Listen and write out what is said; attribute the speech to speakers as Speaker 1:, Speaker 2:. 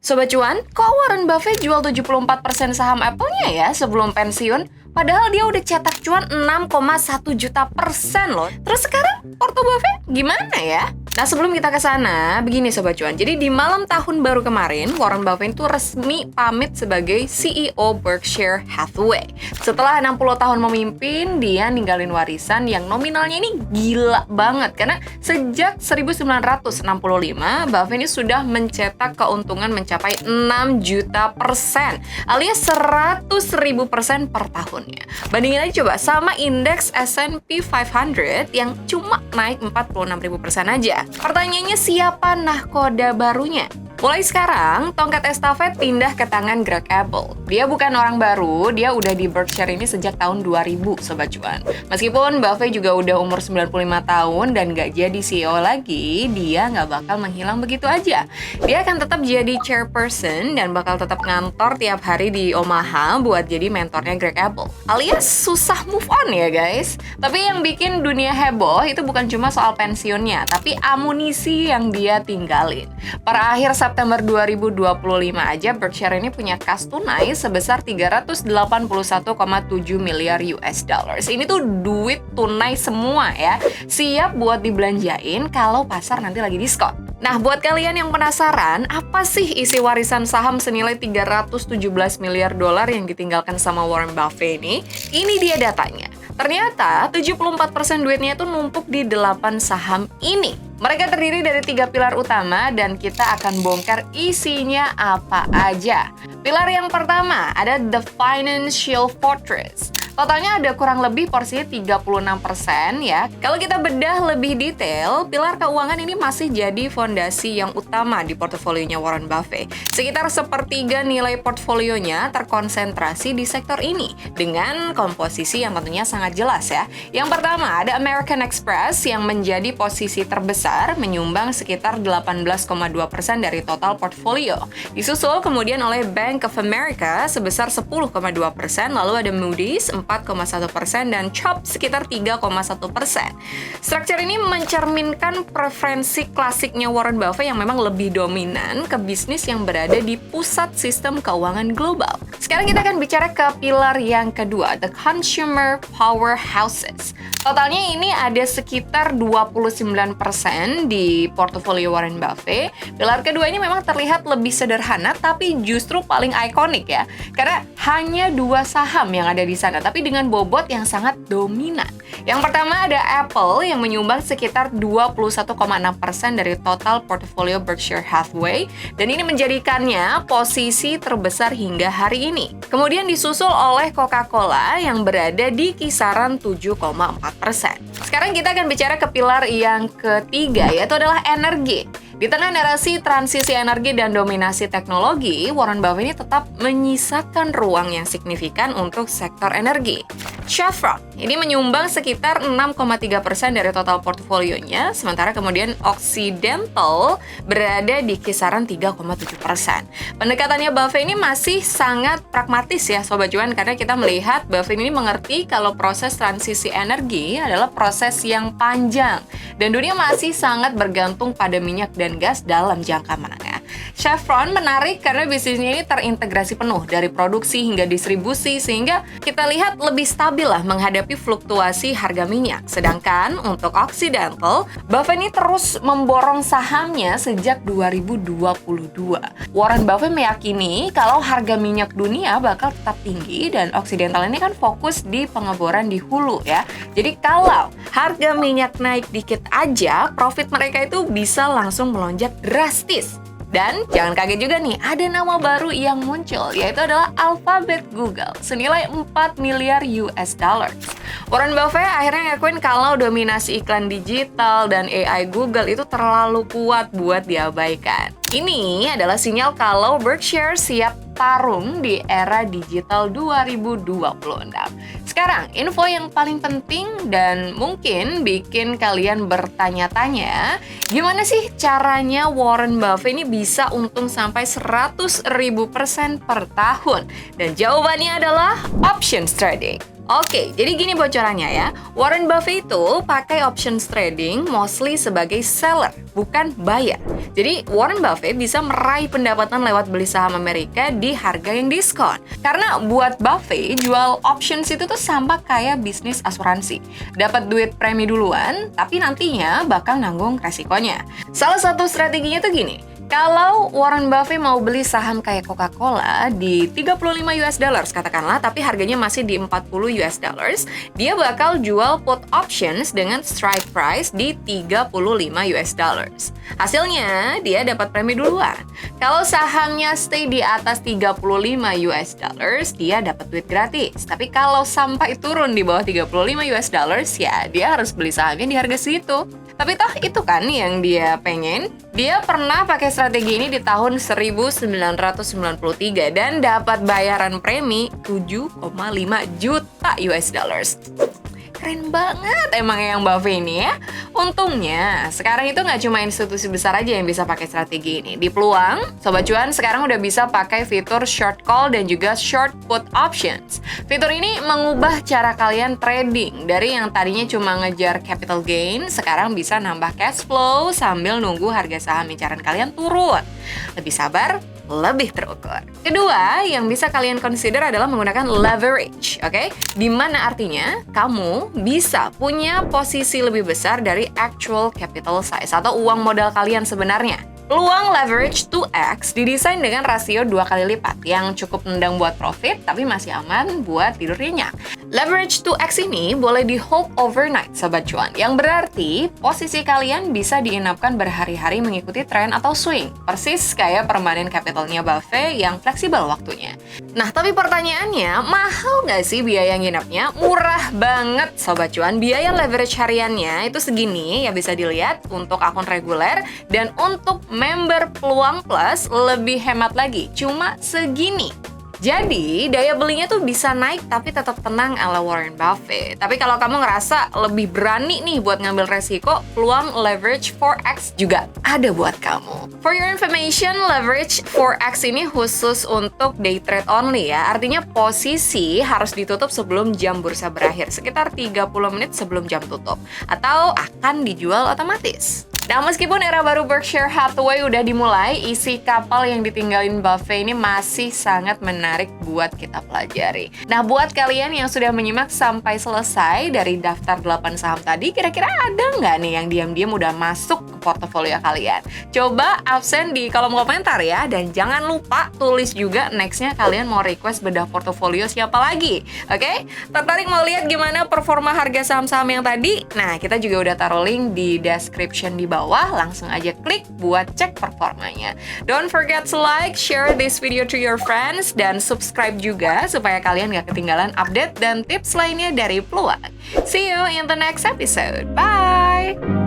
Speaker 1: Sobat cuan, kok Warren Buffett jual 74% saham Apple-nya ya sebelum pensiun? Padahal dia udah cetak cuan 6,1 juta persen loh. Terus sekarang Porto Buffett gimana ya? Nah, sebelum kita ke sana, begini Sobat Cuan. Jadi di malam tahun baru kemarin, Warren Buffett itu resmi pamit sebagai CEO Berkshire Hathaway. Setelah 60 tahun memimpin, dia ninggalin warisan yang nominalnya ini gila banget. Karena sejak 1965, Buffett ini sudah mencetak keuntungan mencapai 6 juta persen, alias 100.000% per tahunnya. Bandingin aja coba sama indeks S&P 500 yang cuma naik 46.000% aja. Pertanyaannya, siapa nahkoda barunya? Mulai sekarang, tongkat estafet pindah ke tangan Greg Abel. Dia bukan orang baru, dia udah di Berkshire ini sejak tahun 2000, Sobat Cuan. Meskipun Buffett juga udah umur 95 tahun dan nggak jadi CEO lagi, dia nggak bakal menghilang begitu aja. Dia akan tetap jadi chairperson dan bakal tetap ngantor tiap hari di Omaha buat jadi mentornya Greg Abel. Alias susah move on ya guys. Tapi yang bikin dunia heboh itu bukan cuma soal pensiunnya, tapi amunisi yang dia tinggalin. Per akhir September 2025 aja, Berkshire ini punya kas tunai sebesar 381,7 miliar US dollars. Ini tuh duit tunai semua ya, siap buat dibelanjain kalau pasar nanti lagi diskon. Nah, buat kalian yang penasaran, apa sih isi warisan saham senilai 317 miliar dolar yang ditinggalkan sama Warren Buffett ini? Ini dia datanya. Ternyata 74% duitnya itu numpuk di 8 saham ini. Mereka terdiri dari 3 pilar utama dan kita akan bongkar isinya apa aja. Pilar yang pertama ada The Financial Fortress. Totalnya ada kurang lebih porsinya 36% ya. Kalau kita bedah lebih detail, pilar keuangan ini masih jadi fondasi yang utama di portofolionya Warren Buffett. Sekitar sepertiga nilai portofolionya terkonsentrasi di sektor ini dengan komposisi yang tentunya sangat jelas ya. Yang pertama ada American Express yang menjadi posisi terbesar, menyumbang sekitar 18,2% dari total portfolio. Disusul kemudian oleh Bank of America sebesar 10,2%, lalu ada Moody's 4,1% dan Chubb sekitar 3,1%. Struktur ini mencerminkan preferensi klasiknya Warren Buffett yang memang lebih dominan ke bisnis yang berada di pusat sistem keuangan global. Sekarang kita akan bicara ke pilar yang kedua, The Consumer Powerhouses. Totalnya ini ada sekitar 29% di portofolio Warren Buffett. Pilar kedua ini memang terlihat lebih sederhana tapi justru paling ikonik ya. Karena hanya 2 saham yang ada di sana, tapi dengan bobot yang sangat dominan. Yang pertama ada Apple yang menyumbang sekitar 21,6% dari total portofolio Berkshire Hathaway dan ini menjadikannya posisi terbesar hingga hari ini. Kemudian disusul oleh Coca-Cola yang berada di kisaran 7,4%. Sekarang kita akan bicara ke pilar yang ketiga, yaitu adalah energi. Di tengah narasi transisi energi dan dominasi teknologi, Warren Buffett ini tetap menyisakan ruang yang signifikan untuk sektor energi. Chevron ini menyumbang sekitar 6,3% dari total portofolionya, sementara kemudian Occidental berada di kisaran 3,7%. Pendekatannya Buffett ini masih sangat pragmatis ya Sobat Cuan, karena kita melihat Buffett ini mengerti kalau proses transisi energi adalah proses yang panjang dan dunia masih sangat bergantung pada minyak dan gas dalam jangka menengah. Chevron menarik karena bisnisnya ini terintegrasi penuh dari produksi hingga distribusi sehingga kita lihat lebih stabil lah menghadapi fluktuasi harga minyak. Sedangkan untuk Occidental, Buffett ini terus memborong sahamnya sejak 2022. Warren Buffett meyakini kalau harga minyak dunia bakal tetap tinggi dan Occidental ini kan fokus di pengeboran di hulu ya. Jadi kalau harga minyak naik dikit aja, profit mereka itu bisa langsung melonjak drastis. Dan jangan kaget juga nih, ada nama baru yang muncul, yaitu adalah Alphabet Google, senilai 4 miliar US dollars. Warren Buffett akhirnya ngakuin kalau dominasi iklan digital dan AI Google itu terlalu kuat buat diabaikan. Ini adalah sinyal kalau Berkshire siap tarung di era digital 2026. Sekarang, info yang paling penting dan mungkin bikin kalian bertanya-tanya, gimana sih caranya Warren Buffett ini bisa untung sampai 100.000% per tahun? Dan jawabannya adalah options trading. Oke, jadi gini bocorannya ya. Warren Buffett itu pakai options trading mostly sebagai seller, bukan buyer. Jadi Warren Buffett bisa meraih pendapatan lewat beli saham Amerika di harga yang diskon. Karena buat Buffett, jual options itu tuh sama kayak bisnis asuransi. Dapat duit premi duluan, tapi nantinya bakal nanggung resikonya. Salah satu strateginya tuh gini. Kalau Warren Buffett mau beli saham kayak Coca-Cola di 35 US dollars katakanlah, tapi harganya masih di 40 US dollars, dia bakal jual put options dengan strike price di 35 US dollars. Hasilnya, dia dapat premi duluan. Kalau sahamnya stay di atas 35 US dollars, dia dapat duit gratis. Tapi kalau sampai turun di bawah 35 US dollars, ya dia harus beli sahamnya di harga segitu. Tapi toh itu kan yang dia pengen. Dia pernah pakai strategi ini di tahun 1993 dan dapat bayaran premi 7,5 juta US dollars. Keren banget emang yang Buffett ini ya. Untungnya, sekarang itu nggak cuma institusi besar aja yang bisa pakai strategi ini. Di Peluang, Sobat Cuan sekarang udah bisa pakai fitur short call dan juga short put options. Fitur ini mengubah cara kalian trading. Dari yang tadinya cuma ngejar capital gain, sekarang bisa nambah cash flow sambil nunggu harga saham incaran kalian turun. Lebih sabar, lebih terukur. Kedua, yang bisa kalian consider adalah menggunakan leverage, oke? Dimana artinya kamu bisa punya posisi lebih besar dari actual capital size atau uang modal kalian sebenarnya. Peluang leverage 2x didesain dengan rasio 2 kali lipat yang cukup nendang buat profit tapi masih aman buat tidur nyenyak. Leverage 2x ini boleh di hold overnight Sobat Cuan, yang berarti posisi kalian bisa diinapkan berhari-hari mengikuti tren atau swing, persis kayak permanen capitalnya Buffett yang fleksibel waktunya. Nah, tapi pertanyaannya, mahal nggak sih biaya nginapnya? Murah banget Sobat Cuan. Biaya leverage hariannya itu segini, ya bisa dilihat untuk akun reguler, dan untuk member Peluang Plus lebih hemat lagi, cuma segini. Jadi, daya belinya tuh bisa naik tapi tetap tenang ala Warren Buffett. Tapi kalau kamu ngerasa lebih berani nih buat ngambil resiko, Peluang Leverage 4X juga ada buat kamu. For your information, Leverage 4X ini khusus untuk day trade only ya. Artinya posisi harus ditutup sebelum jam bursa berakhir, sekitar 30 menit sebelum jam tutup. Atau akan dijual otomatis. Nah, meskipun era baru Berkshire Hathaway udah dimulai, isi kapal yang ditinggalin Buffett ini masih sangat menarik buat kita pelajari. Nah, buat kalian yang sudah menyimak sampai selesai dari daftar 8 saham tadi, kira-kira ada nggak nih yang diam-diam udah masuk ke portofolio kalian? Coba absen di kolom komentar ya, dan jangan lupa tulis juga nextnya kalian mau request bedah portofolio siapa lagi, oke? Tertarik mau lihat gimana performa harga saham-saham yang tadi? Nah, kita juga udah taruh link di description di bawah, langsung aja klik buat cek performanya. Don't forget to like, share this video to your friends, dan subscribe juga supaya kalian gak ketinggalan update dan tips lainnya dari Peluang. See you in the next episode. Bye!